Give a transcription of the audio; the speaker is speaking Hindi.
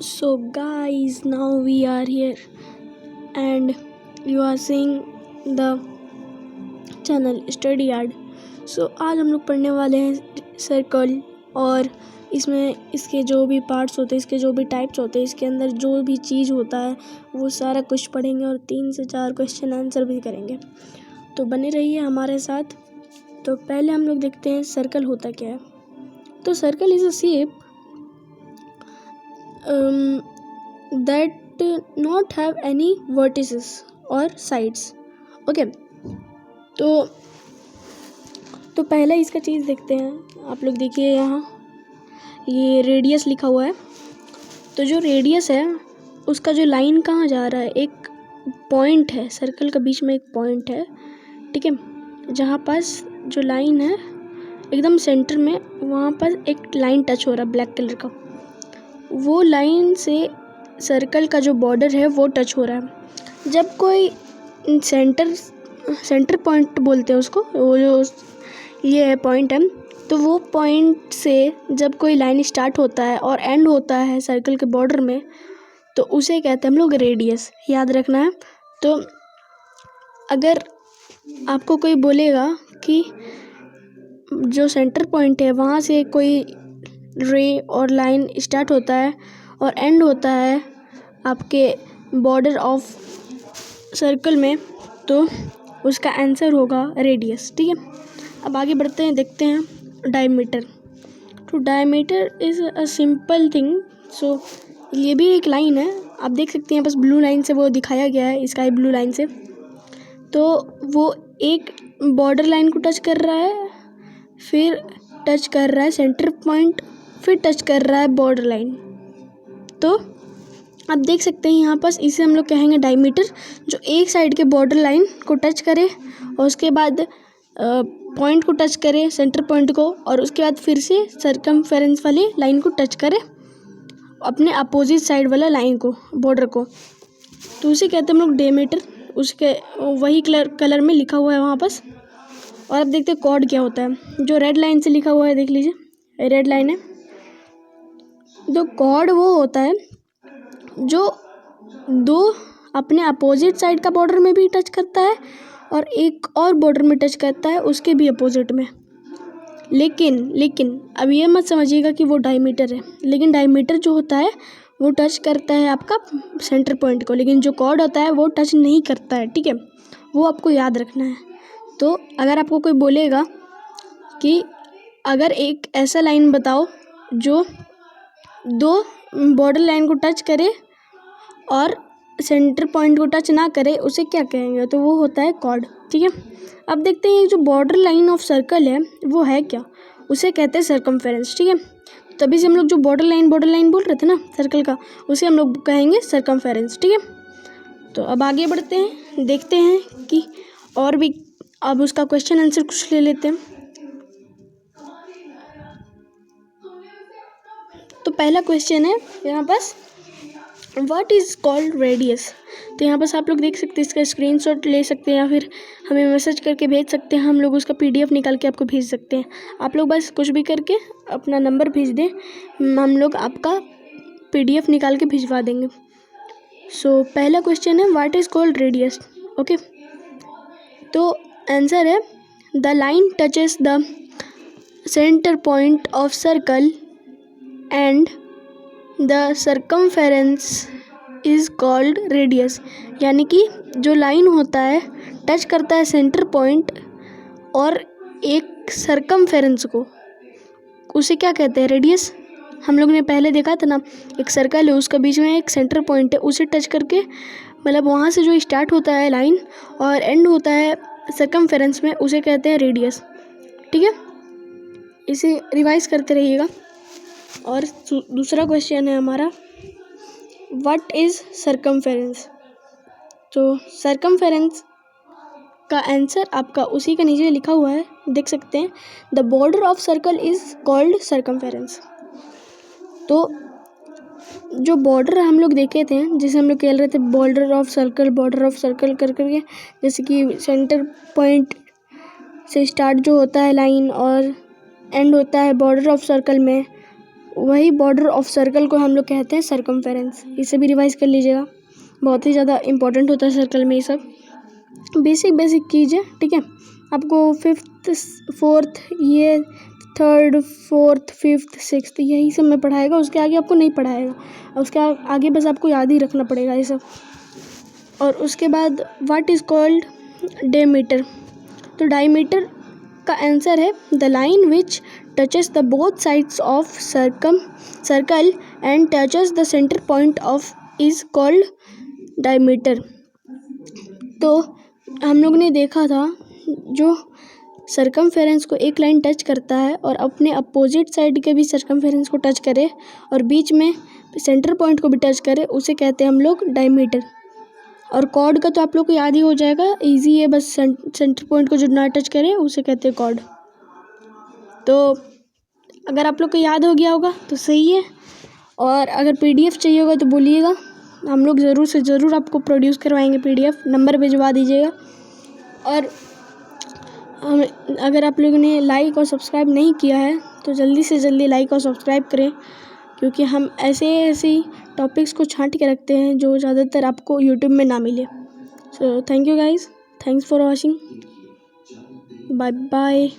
So guys, now we are here and you are seeing the channel Study Yard. So आज हम लोग पढ़ने वाले हैं सर्कल और इसमें इसके जो भी पार्ट्स होते हैं, इसके जो भी टाइप्स होते हैं, इसके अंदर जो भी चीज़ होता है वो सारा कुछ पढ़ेंगे और 3 से 4 क्वेश्चन आंसर भी करेंगे। तो बने रहिए हमारे साथ। तो पहले हम लोग देखते हैं सर्कल होता क्या है। तो circle is a shape that not have any vertices or sides. Okay, तो पहले इसका चीज़ देखते हैं। आप लोग देखिए यहाँ ये रेडियस लिखा हुआ है। तो जो रेडियस है उसका जो लाइन कहाँ जा रहा है, एक पॉइंट है, सर्कल के बीच में एक पॉइंट है, ठीक है, जहाँ पास जो लाइन है एकदम सेंटर में, वहाँ पर एक लाइन टच हो रहा है ब्लैक कलर का। वो लाइन से सर्कल का जो बॉर्डर है वो टच हो रहा है। जब कोई सेंटर पॉइंट बोलते हैं उसको, वो जो ये है पॉइंट है, तो वो पॉइंट से जब कोई लाइन स्टार्ट होता है और एंड होता है सर्कल के बॉर्डर में, तो उसे कहते हैं हम लोग रेडियस। याद रखना है। तो अगर आपको कोई बोलेगा कि जो सेंटर पॉइंट है वहाँ से कोई रे और लाइन स्टार्ट होता है और एंड होता है आपके बॉर्डर ऑफ सर्कल में, तो उसका आंसर होगा रेडियस, ठीक है। अब आगे बढ़ते हैं, देखते हैं डायमीटर। तो diameter is a simple thing. So ये भी एक लाइन है, आप देख सकते हैं बस ब्लू लाइन से वो दिखाया गया है, स्काई ब्लू लाइन से। तो वो एक बॉर्डर लाइन को टच कर रहा है, फिर टच कर रहा है सेंटर पॉइंट, फिर टच कर रहा है बॉर्डर लाइन। तो आप देख सकते हैं यहाँ पास इसे हम लोग कहेंगे डायमीटर, जो एक साइड के बॉर्डर लाइन को टच करे और उसके बाद पॉइंट को टच करे, सेंटर पॉइंट को, और उसके बाद फिर से सर्कमफेरेंस वाली लाइन को टच करे, अपने अपोजिट साइड वाला लाइन को, बॉर्डर को। तो उसे कहते हैं हम लोग डायमीटर। उसके वही कलर में लिखा हुआ है वहाँ पास। और अब देखते हैं कॉर्ड क्या होता है। जो रेड लाइन से लिखा हुआ है, देख लीजिए रेड लाइन है। तो कॉर्ड वो होता है जो दो अपने अपोजिट साइड का बॉर्डर में भी टच करता है और एक और बॉर्डर में टच करता है उसके भी अपोजिट में। लेकिन अब ये मत समझिएगा कि वो डायमीटर है। लेकिन डायमीटर जो होता है वो टच करता है आपका सेंटर पॉइंट को, लेकिन जो कॉर्ड होता है वो टच नहीं करता है, ठीक है। वो आपको याद रखना है। तो अगर आपको कोई बोलेगा कि अगर एक ऐसा लाइन बताओ जो दो बॉर्डर लाइन को टच करे और सेंटर पॉइंट को टच ना करे, उसे क्या कहेंगे, तो वो होता है कॉर्ड, ठीक है। अब देखते हैं जो बॉर्डर लाइन ऑफ सर्कल है वो है क्या, उसे कहते हैं सर्कमफेरेंस, ठीक है। तभी से हम लोग जो बॉर्डर लाइन बोल रहे थे ना सर्कल का, उसे हम लोग कहेंगे सर्कमफेरेंस, ठीक है। तो अब आगे बढ़ते हैं, देखते हैं कि और भी अब उसका क्वेश्चन आंसर कुछ ले लेते हैं। तो पहला क्वेश्चन है यहाँ पास, व्हाट इज़ कॉल्ड रेडियस। तो यहाँ पास आप लोग देख सकते हैं, इसका स्क्रीनशॉट ले सकते हैं या फिर हमें मैसेज करके भेज सकते हैं। हम लोग उसका PDF निकाल के आपको भेज सकते हैं। आप लोग बस कुछ भी करके अपना नंबर भेज दें, हम लोग आपका PDF निकाल के भिजवा देंगे। सो पहला क्वेश्चन है, what is called radius. Okay, तो आंसर है the line touches the centre point of circle and the circumference is called radius. यानी कि जो लाइन होता है टच करता है सेंटर पॉइंट और एक सर्कमफेरेंस को, उसे क्या कहते हैं, रेडियस। हम लोग ने पहले देखा था ना, एक सर्कल है उसका बीच में एक सेंटर पॉइंट है, उसे टच करके मतलब वहाँ से जो स्टार्ट होता है लाइन और एंड होता है सर्कमफेरेंस में, उसे कहते हैं रेडियस, ठीक है। इसे रिवाइज करते रहिएगा। और दूसरा क्वेश्चन है हमारा, व्हाट इज़ सर्कमफेरेंस। तो सर्कमफेरेंस का आंसर आपका उसी के नीचे लिखा हुआ है, देख सकते हैं, the border of circle is called circumference. तो जो बॉर्डर हम लोग देखे थे, जिसे हम लोग कह रहे थे बॉर्डर ऑफ सर्कल कर करके, जैसे कि सेंटर पॉइंट से स्टार्ट जो होता है लाइन और एंड होता है बॉर्डर ऑफ सर्कल में, वही बॉर्डर ऑफ सर्कल को हम लोग कहते हैं सर्कमफेरेंस। इसे भी रिवाइज कर लीजिएगा, बहुत ही ज़्यादा इंपॉर्टेंट होता है सर्कल में ये सब बेसिक कीजिए, ठीक है। आपको 5th 4th ये 3rd 4th 5th 6th यही सब में पढ़ाएगा, उसके आगे आपको नहीं पढ़ाएगा, और उसके आगे बस आपको याद ही रखना पड़ेगा ये सब। और उसके बाद व्हाट इज़ कॉल्ड डायमीटर। तो डायमीटर का आंसर है the line which touches the both sides of circle and touches the centre point of is called diameter. तो हम लोग ने देखा था जो सर्कमफेरेंस को एक लाइन टच करता है और अपने अपोजिट साइड के भी सर्कमफेरेंस को टच करे और बीच में सेंटर पॉइंट को भी टच करे, उसे कहते हैं हम लोग डायमीटर। और कॉर्ड का तो आप लोग को याद ही हो जाएगा, इजी है, बस सेंटर पॉइंट को जो ना टच करे उसे कहते हैं कॉर्ड। तो अगर आप लोग को याद हो गया होगा तो सही है, और अगर पीडीएफ चाहिए होगा तो बोलिएगा, हम लोग ज़रूर से ज़रूर आपको प्रोड्यूस करवाएंगे पीडीएफ, नंबर भिजवा दीजिएगा। और अगर आप लोगों ने लाइक और सब्सक्राइब नहीं किया है तो जल्दी से जल्दी लाइक और सब्सक्राइब करें, क्योंकि हम ऐसे टॉपिक्स को छांट के रखते हैं जो ज़्यादातर आपको यूट्यूब में ना मिले। So thank you guys, thanks for watching, bye bye.